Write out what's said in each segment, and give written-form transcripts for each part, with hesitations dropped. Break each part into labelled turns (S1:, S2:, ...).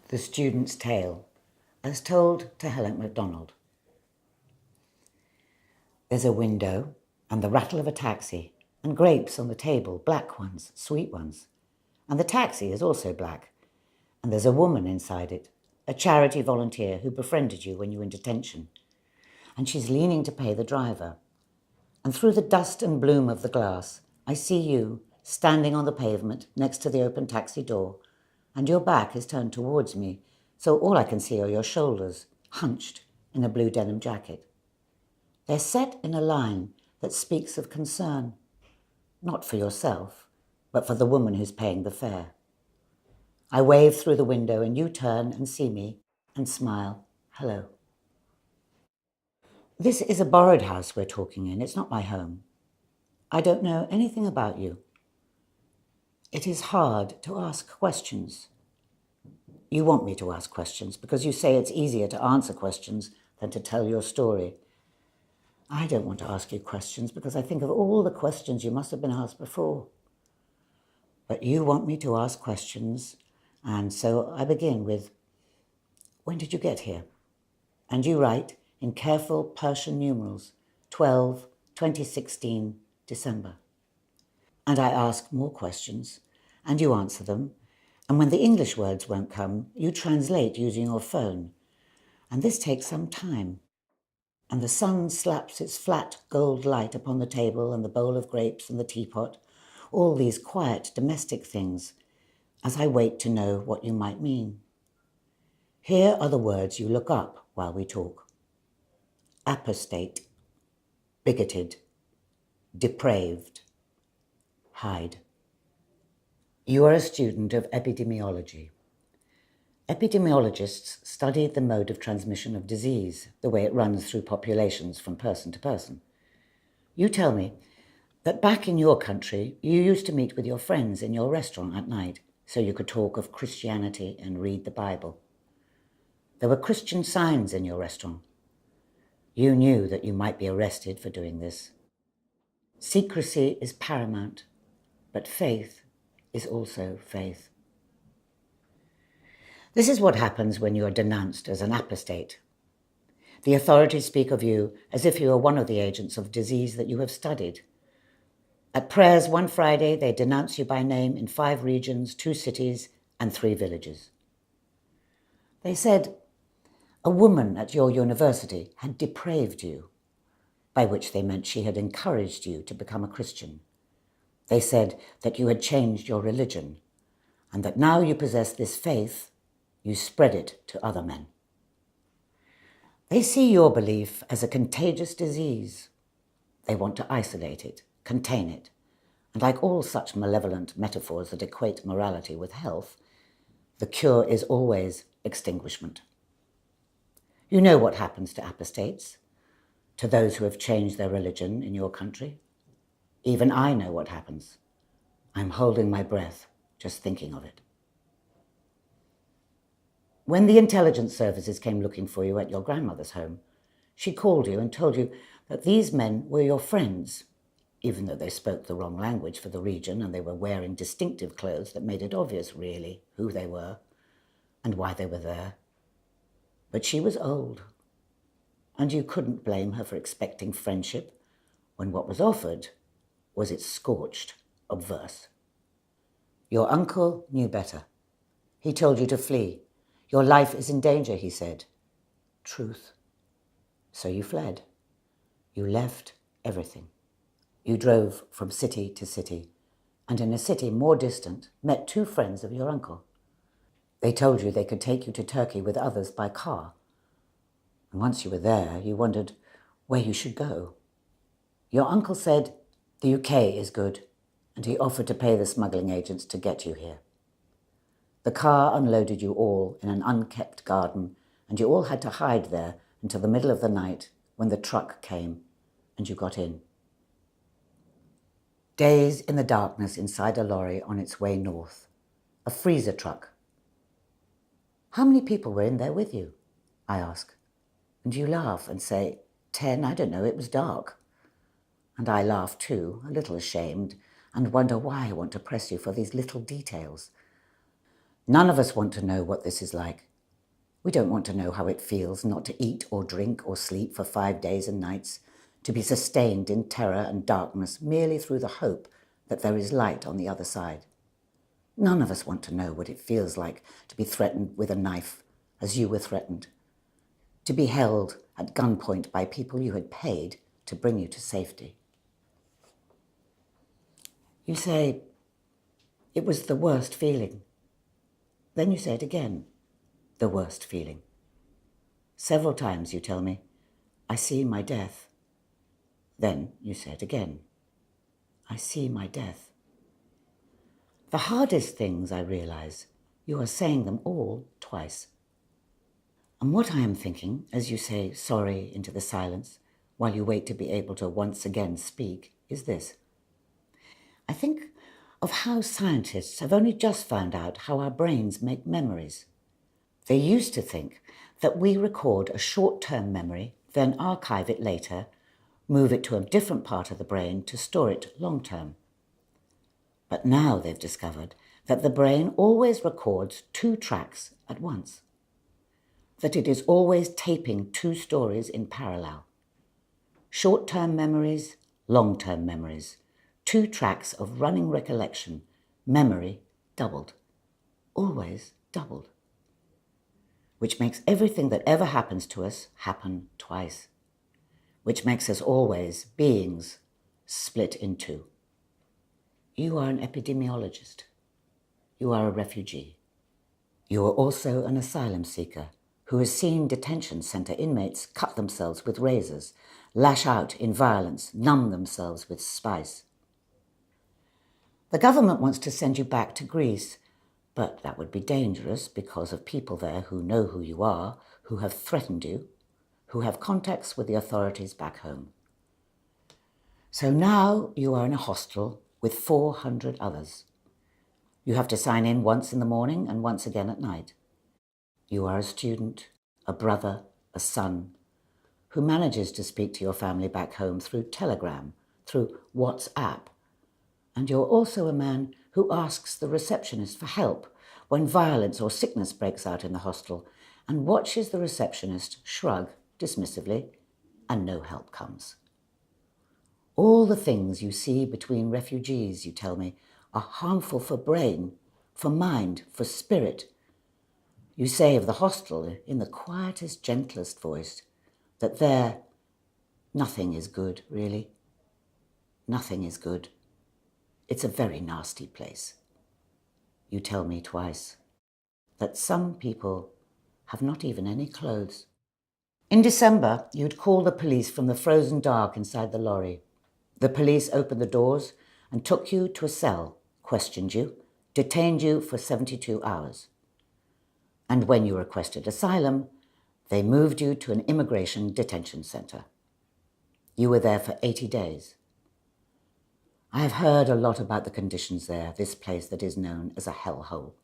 S1: The Student's Tale, as told to Helen MacDonald. There's a window and the rattle of a taxi and grapes on the table, black ones, sweet ones. And the taxi is also black. And there's a woman inside it, a charity volunteer who befriended you when you were in detention. And she's leaning to pay the driver. And through the dust and bloom of the glass, I see you standing on the pavement next to the open taxi door, and your back is turned towards me, so all I can see are your shoulders, hunched in a blue denim jacket. They're set in a line that speaks of concern, not for yourself, but for the woman who's paying the fare. I wave through the window and you turn and see me and smile, hello. This is a borrowed house we're talking in, it's not my home. I don't know anything about you. It is hard to ask questions. You want me to ask questions because you say it's easier to answer questions than to tell your story. I don't want to ask you questions because I think of all the questions you must have been asked before. But you want me to ask questions, and so I begin with, when did you get here? And you write in careful Persian numerals, 12, 2016, December. And I ask more questions, and you answer them. And when the English words won't come, you translate using your phone. And this takes some time. And the sun slaps its flat gold light upon the table and the bowl of grapes and the teapot, all these quiet domestic things, as I wait to know what you might mean. Here are the words you look up while we talk. Apostate, bigoted, depraved, hide. You are a student of epidemiology. Epidemiologists study the mode of transmission of disease, the way it runs through populations from person to person. You tell me that back in your country, you used to meet with your friends in your restaurant at night so you could talk of Christianity and read the Bible. There were Christian signs in your restaurant. You knew that you might be arrested for doing this. Secrecy is paramount, but faith is also faith. This is what happens when you are denounced as an apostate. The authorities speak of you as if you are one of the agents of disease that you have studied. At prayers one Friday, they denounce you by name in 5 regions, 2 cities, and 3 villages. They said a woman at your university had depraved you, by which they meant she had encouraged you to become a Christian. They said that you had changed your religion, and that now you possess this faith, you spread it to other men. They see your belief as a contagious disease. They want to isolate it, contain it, and like all such malevolent metaphors that equate morality with health, the cure is always extinguishment. You know what happens to apostates, to those who have changed their religion in your country. Even I know what happens. I'm holding my breath just thinking of it. When the intelligence services came looking for you at your grandmother's home, she called you and told you that these men were your friends, even though they spoke the wrong language for the region and they were wearing distinctive clothes that made it obvious, really, who they were and why they were there. But she was old, and you couldn't blame her for expecting friendship when what was offered was its scorched obverse. Your uncle knew better. He told you to flee. Your life is in danger, he said. Truth. So you fled. You left everything. You drove from city to city, and in a city more distant, met 2 friends of your uncle. They told you they could take you to Turkey with others by car. And once you were there, you wondered where you should go. Your uncle said the UK is good, and he offered to pay the smuggling agents to get you here. The car unloaded you all in an unkept garden, and you all had to hide there until the middle of the night when the truck came and you got in. Days in the darkness inside a lorry on its way north, a freezer truck. How many people were in there with you? I ask. And you laugh and say, 10, I don't know, it was dark. And I laugh too, a little ashamed, and wonder why I want to press you for these little details. None of us want to know what this is like. We don't want to know how it feels not to eat or drink or sleep for 5 days and nights, to be sustained in terror and darkness merely through the hope that there is light on the other side. None of us want to know what it feels like to be threatened with a knife, as you were threatened, to be held at gunpoint by people you had paid to bring you to safety. You say, it was the worst feeling. Then you say it again, the worst feeling. Several times you tell me, I see my death. Then you say it again, I see my death. The hardest things, I realize, you are saying them all twice. And what I am thinking, as you say sorry into the silence, while you wait to be able to once again speak, is this. I think of how scientists have only just found out how our brains make memories. They used to think that we record a short-term memory, then archive it later, move it to a different part of the brain to store it long-term. But now they've discovered that the brain always records 2 tracks at once, that it is always taping 2 stories in parallel. Short-term memories, long-term memories, 2 tracks of running recollection, memory doubled, always doubled, which makes everything that ever happens to us happen twice, which makes us always beings split in 2. You are an epidemiologist. You are a refugee. You are also an asylum seeker who has seen detention center inmates cut themselves with razors, lash out in violence, numb themselves with spice. The government wants to send you back to Greece, but that would be dangerous because of people there who know who you are, who have threatened you, who have contacts with the authorities back home. So now you are in a hostel with 400 others. You have to sign in once in the morning and once again at night. You are a student, a brother, a son, who manages to speak to your family back home through Telegram, through WhatsApp. And you're also a man who asks the receptionist for help when violence or sickness breaks out in the hostel and watches the receptionist shrug dismissively and no help comes. All the things you see between refugees, you tell me, are harmful for brain, for mind, for spirit. You say of the hostel in the quietest, gentlest voice that there, nothing is good, really. Nothing is good. It's a very nasty place. You tell me twice that some people have not even any clothes. In December, you'd call the police from the frozen dark inside the lorry. The police opened the doors and took you to a cell, questioned you, detained you for 72 hours. And when you requested asylum, they moved you to an immigration detention center. You were there for 80 days. I have heard a lot about the conditions there, this place that is known as a hellhole.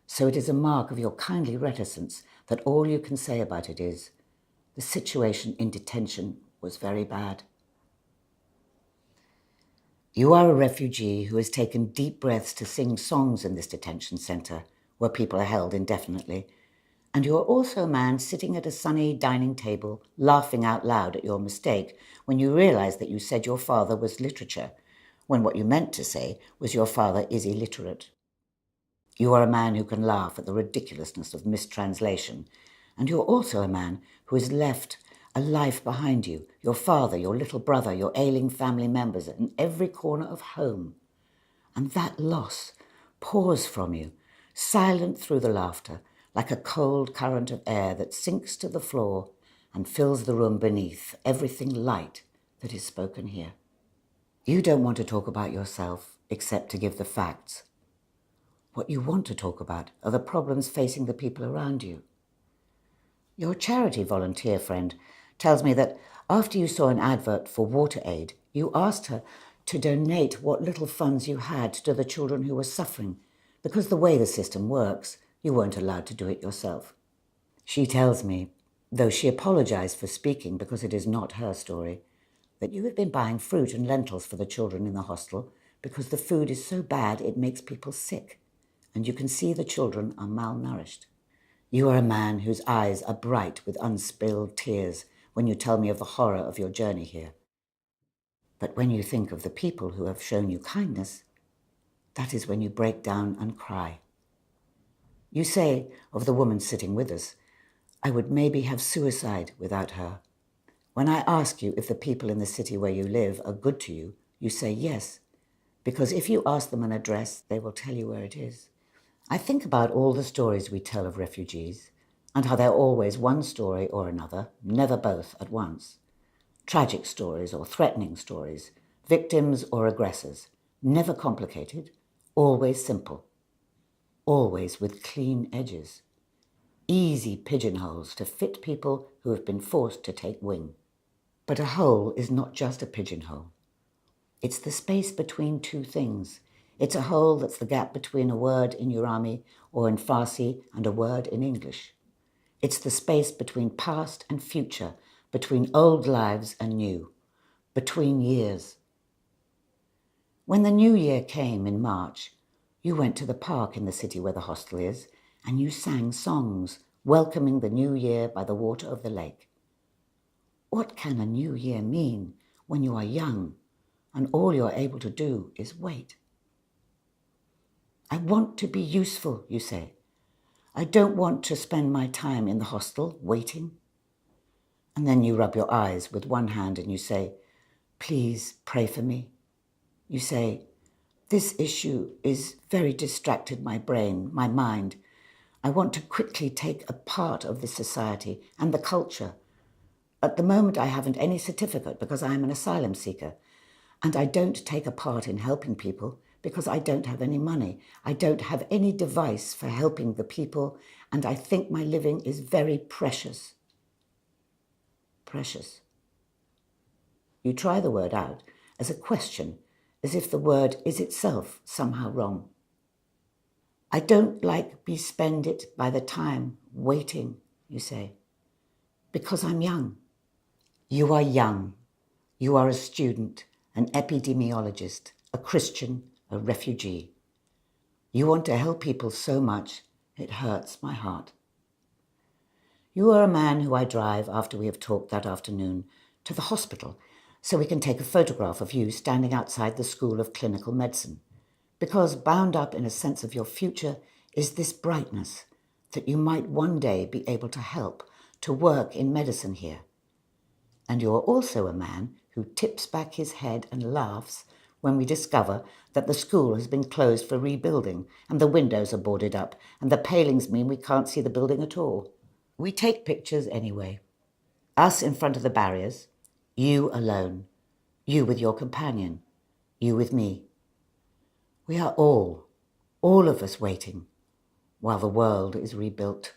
S1: So it is a mark of your kindly reticence that all you can say about it is, the situation in detention was very bad. You are a refugee who has taken deep breaths to sing songs in this detention center, where people are held indefinitely, and you are also a man sitting at a sunny dining table, laughing out loud at your mistake when you realize that you said your father was literature, when what you meant to say was your father is illiterate. You are a man who can laugh at the ridiculousness of mistranslation, and you are also a man who has left a life behind you, your father, your little brother, your ailing family members in every corner of home. And that loss pours from you, silent through the laughter, like a cold current of air that sinks to the floor and fills the room beneath everything light that is spoken here. You don't want to talk about yourself except to give the facts. What you want to talk about are the problems facing the people around you. Your charity volunteer friend tells me that after you saw an advert for water aid, you asked her to donate what little funds you had to the children who were suffering, because the way the system works, you weren't allowed to do it yourself. She tells me, though she apologized for speaking because it is not her story, that you have been buying fruit and lentils for the children in the hostel because the food is so bad it makes people sick, and you can see the children are malnourished. You are a man whose eyes are bright with unspilled tears when you tell me of the horror of your journey here. But when you think of the people who have shown you kindness, that is when you break down and cry. You say of the woman sitting with us, I would maybe have suicide without her. When I ask you if the people in the city where you live are good to you, you say yes, because if you ask them an address, they will tell you where it is. I think about all the stories we tell of refugees, and how they're always one story or another, never both at once. Tragic stories or threatening stories, victims or aggressors, never complicated, always simple, always with clean edges. Easy pigeonholes to fit people who have been forced to take wing. But a hole is not just a pigeonhole. It's the space between two things. It's a hole that's the gap between a word in Urami or in Farsi and a word in English. It's the space between past and future, between old lives and new, between years. When the new year came in March, you went to the park in the city where the hostel is, and you sang songs welcoming the new year by the water of the lake. What can a new year mean when you are young and all you're able to do is wait? I want to be useful, you say. I don't want to spend my time in the hostel waiting. And then you rub your eyes with one hand and you say, please pray for me. You say, this issue is very distracted my brain, my mind. I want to quickly take a part of this society and the culture. At the moment, I haven't any certificate because I am an asylum seeker. And I don't take a part in helping people because I don't have any money. I don't have any device for helping the people, and I think my living is very precious. Precious. You try the word out as a question, as if the word is itself somehow wrong. I don't like be spend it by the time waiting, you say, because I'm young. You are young. You are a student, an epidemiologist, a Christian, a refugee. You want to help people so much, it hurts my heart. You are a man who I drive after we have talked that afternoon to the hospital so we can take a photograph of you standing outside the School of Clinical Medicine, because bound up in a sense of your future is this brightness that you might one day be able to help, to work in medicine here. And you are also a man who tips back his head and laughs when we discover that the school has been closed for rebuilding and the windows are boarded up and the palings mean we can't see the building at all. We take pictures anyway. Us in front of the barriers, you alone, you with your companion, you with me. We are all of us waiting while the world is rebuilt.